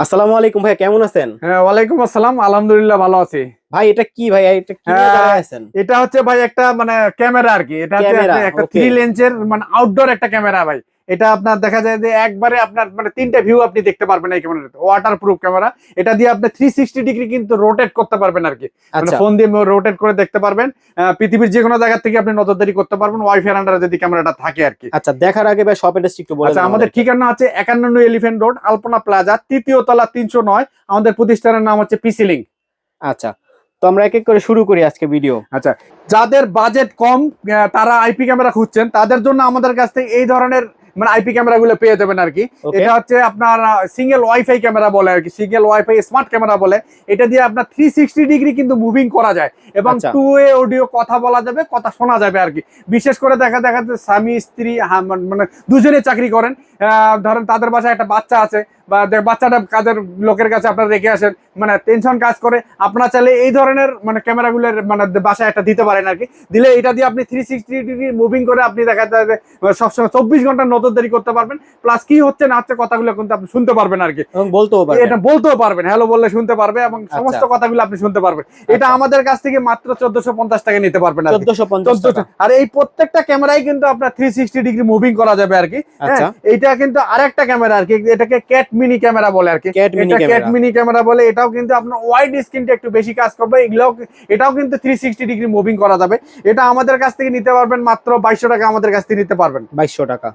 আসসালামু আলাইকুম ভাই, কেমন আছেন? হ্যাঁ, ওয়ালাইকুম আসসালাম। আলহামদুলিল্লাহ ভালো আছি। ভাই এটা কি ভাই, এটা কি নিয়ে হ্যাঁ, দাঁড়ায় আছেন? এটা হচ্ছে ভাই একটা মানে ক্যামেরা আর কি। এটা হচ্ছে ক্যামেরা, আপনি একটা ওকে। থ্রি লেন্সের মানে আউটডোর একটা ক্যামেরা ভাই। এটা আপনার দেখা যায় যে একবারে আপনার মানে তিনটা ভিউ আপনি দেখতে পারবেন এই ক্যামেরাতে। Water proof camera. এটা দিয়ে আপনি 360 ডিগ্রি কিন্তু রোটেট করতে পারবেন আর কি। মানে আচ্ছা ফোন দিয়ে রোটেট করে দেখতে পারবেন। পৃথিবীর যে কোনো জায়গা থেকে আপনি নজরদারি করতে পারবেন ওয়াইফাই আন্ডারে যদি ক্যামেরাটা থাকে আর কি। আচ্ছা, দেখার আগে ভাই শপ অ্যাড্রেস একটু বলে আচ্ছা, দেন আমাদের আমাদেরকে। ঠিকানা আছে 51 এলিফ্যান্ট রোড, আলপনা প্লাজা, তৃতীয় তলা, 309। আমাদের প্রতিষ্ঠানের নাম হচ্ছে পিসি লিংক। আচ্ছা, তো আমরা এক এক করে শুরু করি আজকে ভিডিও। আচ্ছা, যাদের বাজেট কম তারা আইপি ক্যামেরা খুঁজছেন, তাদের জন্য আমাদের কাছ থেকে এই ধরনের মানে আইপি ক্যামেরা গুলো পেয়ে যাবেন আর কি। ওকে। এটা হচ্ছে আপনার সিঙ্গেল ওয়াইফাই ক্যামেরা বলে আর কি, সিঙ্গেল ওয়াইফাই স্মার্ট ক্যামেরা বলে। এটা দিয়ে আপনার 360 ডিগ্রি কিন্তু মুভিং করা যায় এবং আচ্ছা টু ওয়ে অডিও কথা বলা যাবে, কথা শোনা যাবে আর কি। বিশেষ করে দেখা যাচ্ছে স্বামী স্ত্রী মানে দুজনে চাকরি করেন, ধরেন তাদের বাসায় একটা বাচ্চা আছে বা বাচ্চাটা কাজের লোকের কাছে আপনারা রেখে আসেন, মানে টেনশন কাজ করে, আপনারা চাইলে এই ধরনের মানে ক্যামেরাগুলোর মানে বাসায় একটা দিতে পারেন আর কি। দিলে এটা দিয়ে আপনি 360 ডিগ্রি মুভিং করে আপনি দেখা যায় যে সবসময় 24 ঘন্টা নজরদারি করতে পারবেন। প্লাস কি হচ্ছে না হচ্ছে কথাগুলো কিন্তু আপনি শুনতে পারবেন আর কি। এবং বলতেও পারবেন। এটা বলতেও পারবেন, হ্যালো বললে শুনতে পারবে এবং আচ্ছা সমস্ত কথাগুলো আপনি শুনতে পারবেন। এটা আচ্ছা, আমাদের কাছ থেকে মাত্র 1450 টাকা নিতে পারবেন আর কি। 1450 টাকা। আর এই প্রত্যেকটা ক্যামেরাই কিন্তু আপনার 360 ডিগ্রি মুভিং করা যাবে আর কি। হ্যাঁ, আচ্ছা, এইটা কিন্তু আরেকটা ক্যামেরা আর কি, এটাকে ক্যাট মিনি ক্যামেরা বলে আর কি। ক্যাট মিনি এটা ক্যাট ক্যামেরা। মিনি ক্যামেরা বলে। এটাও কিন্তু আপনার ওয়াইড স্ক্রিনটা একটু বেশি কাজ করবে। এটাও কিন্তু 360 ডিগ্রি মুভিং করা যাবে। এটা আমাদের কাছ থেকে নিতে পারবেন মাত্র 2200 টাকা, আমাদের কাছ থেকে নিতে পারবেন। 2200 টাকা।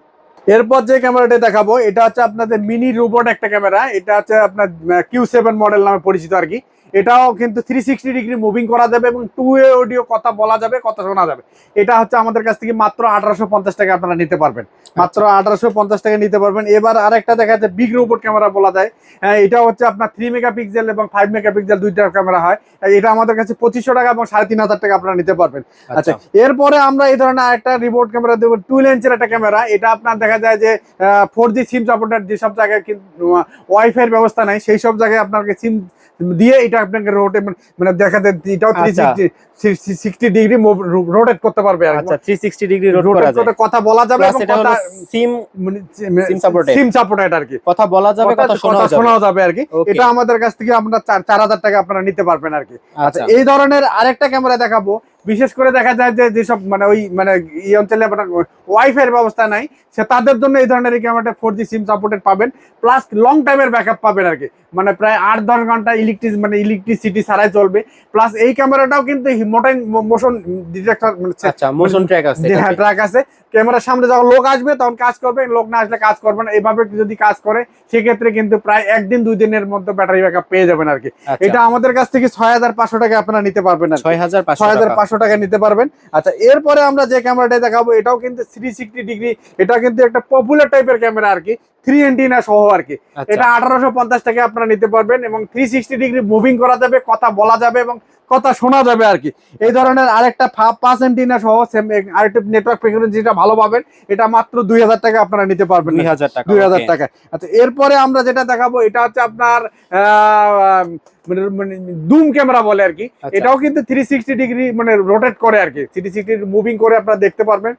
এরপর যে ক্যামেরাটা দেখাবো এটা হচ্ছে আপনাদের মিনি রোবট একটা ক্যামেরা। এটা হচ্ছে আপনার Q7 মডেল নামে পরিচিত আর কি। এটাও কিন্তু 360 ডিগ্রি মুভিং করা যাবে এবং টু ওয়ে অডিও কথা বলা যাবে, কথা শোনা যাবে। এটা হচ্ছে আমাদের কাছ থেকে মাত্র 1850 টাকা আপনারা নিতে পারবেন। মাত্র 1850 টাকা নিতে পারবেন। এবার আরেকটা দেখা যাচ্ছে বিগ রোবট ক্যামেরা বলা যায়। হ্যাঁ, এটা হচ্ছে আপনার 3 মেগাপিক্সেল এবং 5 মেগাপিক্সেল দুইটা ক্যামেরা হয়। এটা আমাদের কাছে 2500 টাকা এবং 3500 টাকা আপনারা নিতে পারবেন। আচ্ছা, এরপরে আমরা এই ধরনের আরেকটা রিমোট ক্যামেরা দেবো, 2 লেন্সের একটা ক্যামেরা। এটা আপনার দেখা যায় যে 4G সিম সাপোর্টেড যেসব জায়গায় কিন্তু ওয়াইফাই এর ব্যবস্থা নাই, সেই সব জায়গায় আপনাকে সিম দিয়ে এটা আপনাকে রোটে মানে দেখা যায় এটাও আচ্ছা 360 ডিগ্রি রোটেট করতে পারবে আর আচ্ছা, 360 ডিগ্রি রোট করা রোটেট যায়। করতে কথা বলা যাবে প্লাস এবং এটা হলো কথা সিম মানে সিম সাপোর্টেড। সিম সাপোর্টেড আর কি। কথা বলা যাবে, কথা শোনাও যাবে। শোনাও যাবে আর কি। ওকে। এটা আমাদের কাছ থেকে আপনার 4000 টাকা আপনারা নিতে পারবেন আর কি। আচ্ছা, আচ্ছা এই ধরনের আরেকটা ক্যামেরা দেখাবো। বিশেষ করে দেখা যায় যে যেসব মানে ওই মানে এই অঞ্চলে আপনার ওয়াইফাই এর ব্যবস্থা নাই, সে তাদের জন্য এই ধরনের এই ক্যামেরাটা 4G সিম সাপোর্টেড পাবেন। প্লাস লং টাইমের ব্যাকআপ পাবেন আর কি। মানে প্রায় 8-10 ঘন্টা ইলেকট্রিসিটি ছাড়াই চলবে। প্লাস এই ক্যামেরাটাও কিন্তু মোশন ডিটেক্টর আচ্ছা, মোশন ট্র্যাক আছে এটাতে। ট্র্যাক আছে। ক্যামেরার সামনে যখন লোক আসবে তখন কাজ করবে, লোক না আসলে কাজ করবে না। এভাবে যদি কাজ করে সেক্ষেত্রে কিন্তু প্রায় 1-2 দিনের মধ্যে ব্যাটারি ব্যাকআপ পেয়ে যাবেন আর কি। আচ্ছা, এটা আমাদের কাছ থেকে 6500 টাকা আপনারা নিতে পারবেন আর 6500 টাকা। 6500 টাকা নিতে পারবেন। আচ্ছা, এরপরে আমরা যে ক্যামেরাটা দেখাবো এটাও কিন্তু 360 ডিগ্রি। এটা কিন্তু একটা পপুলার টাইপের ক্যামেরা আর কি, 3 এন্টিনা সহ আর কি। আচ্ছা এটা 1850 টাকা আপনারা নিতে পারবেন এবং 360 ডিগ্রি মুভিং করা যাবে, কথা বলা যাবে এবং কথা শোনা যাবে আর কি। এই ধরনের আরেকটা 5 এন্টিনা সহ আরেকটা নেটওয়ার্ক ফ্রিকোয়েন্সি যেটা ভালো পাবেন, এটা মাত্র 2000 টাকা আপনারা নিতে পারবেন। 2000 টাকা। 2000 টাকা। আচ্ছা, এরপরে আমরা যেটা দেখাবো এটা হচ্ছে আপনার মানে দুম ক্যামেরা বলে আর কি। আচ্ছা এটাও কিন্তু 360 ডিগ্রি মানে রোটেট করে আর কি, 360 মুভিং করে আপনারা দেখতে পারবেন।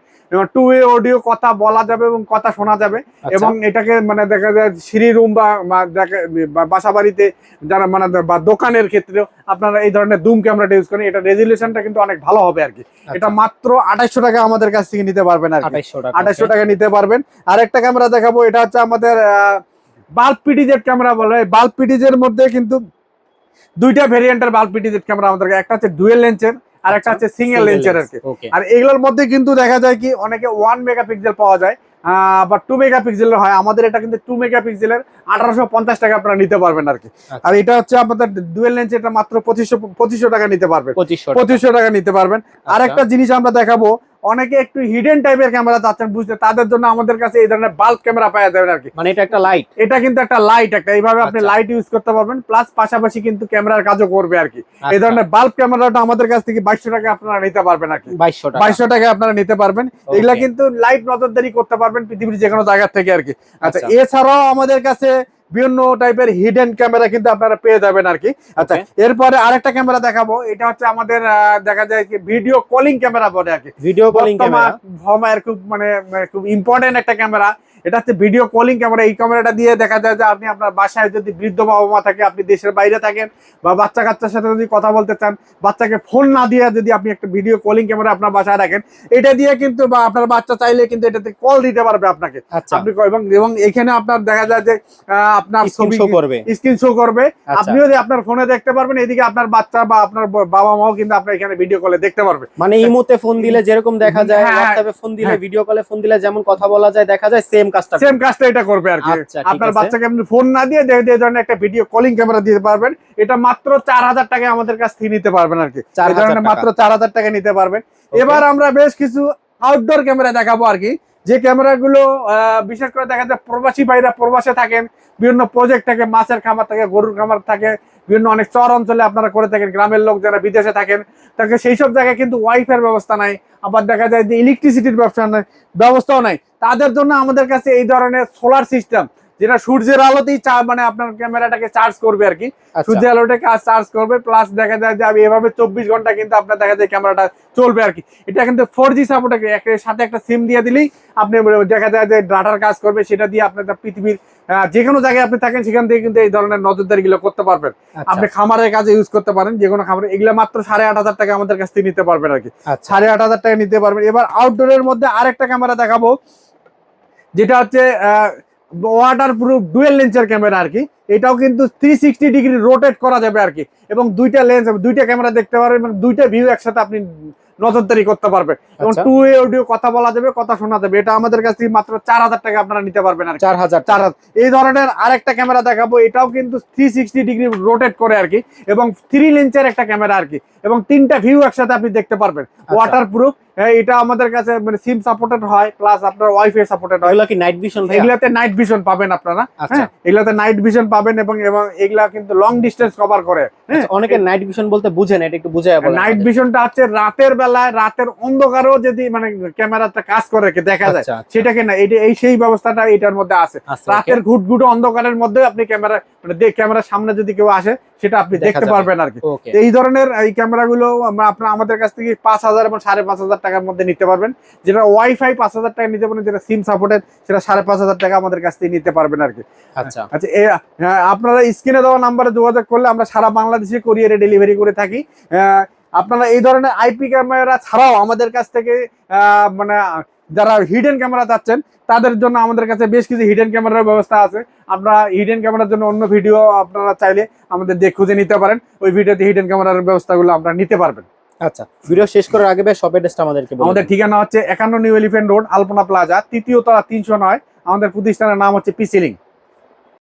টু ওয়ে অডিও কথা বলা যাবে এবং কথা শোনা যাবে। আচ্ছা এবং এটাকে মানে দেখা যায় সিঁড়ি রুম বা বাসা বাড়িতে যারা মানে বা দোকানের ক্ষেত্রেও আপনারা এই ধরনের দুম ক্যামেরাটা ইউজ করেন। এটা রেজুলেশনটা কিন্তু অনেক ভালো হবে আর কি। এটা মাত্র 2800 টাকা আমাদের কাছ থেকে নিতে পারবেন আর কি। 2800 টাকা। 2800 টাকা নিতে পারবেন। আরেকটা ক্যামেরা দেখাবো, এটা হচ্ছে আমাদের বাল্ব পিটিজেড ক্যামেরা বলে। বাল্ব পিটিজের মধ্যে কিন্তু দুইটা ভেরিয়েন্টের বাল্ব পিটিজেড ক্যামেরা আমাদের, একটা হচ্ছে ডুয়েল লেন্সের আর একটা হচ্ছে সিঙ্গেল লেন্সের আর কি। ওকে। আর এগুলোর মধ্যে কিন্তু দেখা যায় কি অনেকে 1 মেগাপিক্সেল পাওয়া যায় বা 2 মেগাপিক্সেলের হয়। আমাদের এটা কিন্তু 2 মেগাপিক্সেলের 1850 টাকা আপনারা নিতে পারবেন আর কি। আর এটা হচ্ছে আমাদের ডুয়েল লেন্স, এটা মাত্র 2500 টাকা নিতে পারবেন। 2500 টাকা নিতে পারবেন। আরেকটা জিনিস আমরা দেখাবো, অনেকে একটু হিডেন টাইপের ক্যামেরা চাচ্ছেন বুঝতে, তাদের জন্য আমাদের কাছে এই ধরনের বাল্ব ক্যামেরা পাওয়া যাবে আর কি। মানে এটা একটা লাইট। এটা কিন্তু একটা লাইট, একটা এইভাবে আপনি আচ্ছা লাইট ইউজ করতে পারবেন। প্লাস পাশাপাশি কিন্তু ক্যামেরার কাজও করবে আর কি। এই আচ্ছা, ধরনের বাল্ব ক্যামেরাটা আমাদের কাছ থেকে 2200 টাকা আপনারা নিতে পারবেন আর কি। 2200 টাকা। 2200 টাকা আপনারা নিতে পারবেন। এগুলা কিন্তু লাইভ নজরদারি করতে পারবেন পৃথিবীর যে কোনো জায়গা থেকে আর কি। আচ্ছা, আচ্ছা এছাড়াও আমাদের কাছে বিভিন্ন টাইপের হিডেন ক্যামেরা কিন্তু আপনারা পেয়ে যাবেন আর কি। আচ্ছা, এরপরে আরেকটা ক্যামেরা দেখাবো। এটা হচ্ছে আমাদের দেখা যায় কি ভিডিও কলিং ক্যামেরা বলে আর কি। Video calling camera. খুব মানে খুব ইম্পর্টেন্ট একটা ক্যামেরা। এটা হচ্ছে ভিডিও কলিং ক্যামেরা। এই ক্যামেরাটা দিয়ে দেখা যায় যে আপনি আপনার বাসায় যদি বৃদ্ধ বাবা মা থাকে, আপনি দেশের বাইরে থাকেন, বা বাচ্চা কাচ্চার সাথে যদি কথা বলতে চান, বাচ্চাকে ফোন না দিয়ে যদি আপনি একটা ভিডিও কলিং ক্যামেরা আপনার বাসায় রাখেন, এটা দিয়ে কিন্তু বা আপনার বাচ্চা চাইলে কিন্তু এটাতে কল দিতে পারবে আপনাকে। আপনি এবং এখানে আপনার দেখা যায় যে আপনার ছবি স্ক্রিন শো করবে, আপনিও আপনার ফোনে দেখতে পারবেন, এদিকে আপনার বাচ্চা বা আপনার বাবা মাও কিন্তু আপনার এখানে ভিডিও কলে দেখতে পারবে। মানে ইমোতে ফোন দিলে যেরকম দেখা যায়, হোয়াটসঅ্যাপে ফোন দিলে, ভিডিও কলে ফোন দিলে যেমন কথা বলা যায়, দেখা যায় সেম কাজটা এটা করবে আর কি। আপনার বাচ্চাকে আপনি ফোন না দিয়ে এই ধরনের একটা ভিডিও কলিং ক্যামেরা দিতে পারবেন। এটা মাত্র 4000 টাকায় আমাদের কাছ থেকে নিতে পারবেন আর কি। এই ধরনের মাত্র 4000 টাকা নিতে পারবেন। এবার আমরা বেশ কিছু আউটডোর ক্যামেরা দেখাবো আর কি, যে ক্যামেরাগুলো বিশেষ করে দেখা যায় প্রবাসী ভাইরা প্রবাসে থাকেন, বিভিন্ন প্রজেক্ট থাকে, মাছের খামার থাকে, গরুর খামার থাকে, বিভিন্ন অনেক চর অঞ্চলে আপনারা করে থাকেন, গ্রামের লোক যারা বিদেশে থাকেন, তাকে সেই সব জায়গায় কিন্তু ওয়াইফাই ব্যবস্থা নাই, আবার দেখা যায় যে ইলেকট্রিসিটির ব্যবস্থাও নাই। তাদের জন্য আমাদের কাছে এই ধরনের সোলার সিস্টেম, যেটা সূর্যের আলোতেই মানে আপনার ক্যামেরাটাকে চার্জ করবে আর কি, সূর্যের আলোতে চার্জ করবে, প্লাস দেখা যায় যে আমি এভাবে 24 ঘন্টা কিন্তু আপনার দেখা যায় ক্যামেরাটা চলবে আর কি। এটা কিন্তু 4G সাপোর্ট, সাথে একটা সিম দিয়ে দিলেই আপনি দেখা যায় যে ডাটার কাজ করবে, সেটা দিয়ে আপনার পৃথিবীর যে কোনো জায়গায় আপনি থাকেন সেখান থেকে কিন্তু এই ধরনের নজরদারি গুলো করতে পারবেন। আপনি খামারের কাজে ইউজ করতে পারেন, যে কোনো খামারে। এগুলো মাত্র 8500 টাকা আমাদের কাছ থেকে নিতে পারবেন আর কি। 8500 টাকা নিতে পারবেন। এবার আউটডোরের মধ্যে আরেকটা ক্যামেরা দেখাবো, যেটা হচ্ছে ওয়াটার প্রুফ ডুয়েল লেন্সের ক্যামেরা আর কি। এটাও কিন্তু 360 ডিগ্রি রোটেট করা যাবে আর কি, এবং দুইটা লেন্স, দুইটা ক্যামেরা দেখতে পারবেন, এবং দুইটা ভিউ একসাথে আপনি নজরদারি করতে পারবে, এবং 2 ওয়ে অডিও কথা বলা যাবে, কথা শোনা যাবে। এটা আমাদের কাছ থেকে মাত্র 4000 টাকা আপনারা নিতে পারবেন আর 4000। এই ধরনের আরেকটা ক্যামেরা দেখাবো, এটাও কিন্তু 360 ডিগ্রি রোটেট করে আর কি, এবং 3 লেন্সের একটা ক্যামেরা আর কি, এবং 3টা ভিউ একসাথে আপনি দেখতে পারবেন। ওয়াটার প্রুফ, এটা আমাদের কাছে মানে সিম সাপোর্টেড হয়, প্লাস আপনার ওয়াইফাই সাপোর্টেড হয়। এগুলা কি নাইট ভিশন? এগুলাতে নাইট ভিশন পাবেন আপনারা। হ্যাঁ, এগুলাতে নাইট ভিশন পাবেন, এবং এগুলা কিন্তু লং ডিসটেন্স কভার করে। অনেকে নাইট ভিশন বলতে বুঝেন, এটা একটু বুঝায় বলেন। নাইট ভিশনটা হচ্ছে রাতের বেলায়, রাতের অন্ধকারেও যদি মানে ক্যামেরাটা কাজ করে দেখা যায়, সেটাকে না, এটা এই সেই ব্যবস্থাটা এটার মধ্যে আছে। রাতের ঘুটঘুটে অন্ধকারের মধ্যে আপনি ক্যামেরা মানে ক্যামেরার সামনে যদি কেউ আসে, সেটা আপনি দেখতে পারবেন আর কি। এই ধরনের এই ক্যামেরাগুলো আপনারা আমাদের কাছ থেকে 5000 এবং 5500 টাকার মধ্যে নিতে পারবেন। যেটা ওয়াইফাই 5000 টাকা নিতে পারবেন, যেটা সিম সাপোর্টেড সেটা 5500 টাকা আমাদের কাছ থেকে নিতে পারবেন আর কি। আচ্ছা, আপনারা স্ক্রিনে দেওয়া নাম্বারে যোগাযোগ করলে আমরা সারা বাংলাদেশে কুরিয়ারে ডেলিভারি করে থাকি। আপনারা এই ধরনের আইপি ক্যামেরা ছাড়াও আমাদের কাছ থেকে মানে যারা হিডেন ক্যামেরা চাচ্ছেন, তাদের জন্য আমাদের কাছে বেশ কিছু হিডেন ক্যামেরার ব্যবস্থা আছে। আপনারা হিডেন ক্যামেরার জন্য অন্য ভিডিও আপনারা চাইলে আমাদের খুঁজে নিতে পারেন, ওই ভিডিওতে হিডেন ক্যামেরার ব্যবস্থাগুলো আপনারা নিতে পারবেন। আচ্ছা, ভিডিও শেষ করার আগে শপ অ্যাড্রেসটা আমাদেরকে বলুন। আমাদের ঠিকানা হচ্ছে 51 নিউ এলিফ্যান্ট রোড, আলপনা প্লাজা, 3য় তলা, 309। আমাদের প্রতিষ্ঠানের নাম হচ্ছে পিসিলিং।